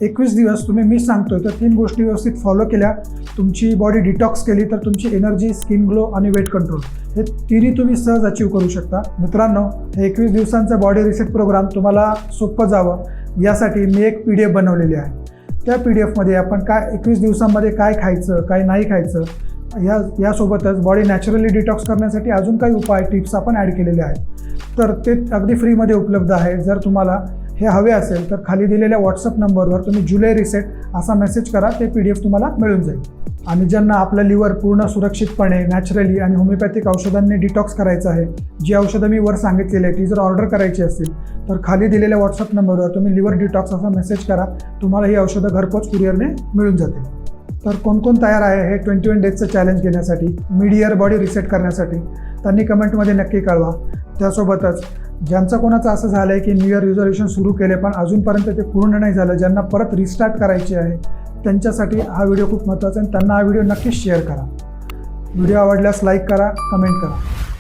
21 दिवस तुम्ही मी सांगतोय तर 3 गोष्टी व्यवस्थित फॉलो केल्या, तुमची बॉडी डिटॉक्स केली तर तुमची एनर्जी, स्किन ग्लो आणि वेट कंट्रोल हे तिन्ही तुम्ही सहज अचीव करू शकता. मित्रांनो, हे 21 दिवसांचा बॉडी रिसेट प्रोग्राम तुम्हाला सोपं जावं यासाठी मी एक PDF बनवलेली आहे. त्या PDFमध्ये आपण काय 21 दिवसांमध्ये काय खायचं, काय नाही खायचं यासोबतच बॉडी नॅचरली डिटॉक्स करण्यासाठी अजून काही उपाय, टिप्स आपण ॲड केलेले आहेत. तर ते अगदी फ्रीमध्ये उपलब्ध आहे. जर तुम्हाला हे हवे असेल तर खाली दिलेल्या व्हॉट्सअप नंबरवर तुम्ही जुलै रिसेट असा मेसेज करा, ते PDF तुम्हाला मिळून जाईल. आणि ज्यांना आपलं लिव्हर पूर्ण सुरक्षितपणे नॅचरली आणि होमिओपॅथिक औषधांनी डिटॉक्स करायचं आहे, जी औषधं मी वर सांगितलेली आहे ती जर ऑर्डर करायची असतील तर खाली दिलेल्या व्हॉट्सअप नंबरवर तुम्ही लिव्हर डिटॉक्स असा मेसेज करा, तुम्हाला ही औषधं घरपोच कुरिअरने मिळून जातील. तर कोण कोण तयार आहे हे 21 डेजचं चॅलेंज घेण्यासाठी, मिड इयर बॉडी रिसेट करण्यासाठी, त्यांनी कमेंटमध्ये नक्की कळवा. त्यासोबतच ज्यांचं कोणाचं असं झालं आहे की न्यू इयर रिझोल्युशन सुरू केले पण अजूनपर्यंत ते पूर्ण नाही झालं, ज्यांना परत रिस्टार्ट करायचे आहे त्यांच्यासाठी हा व्हिडिओ खूप महत्त्वाचा आहे आणि त्यांना हा व्हिडिओ नक्कीच शेअर करा. व्हिडिओ आवडल्यास लाईक करा, कमेंट करा.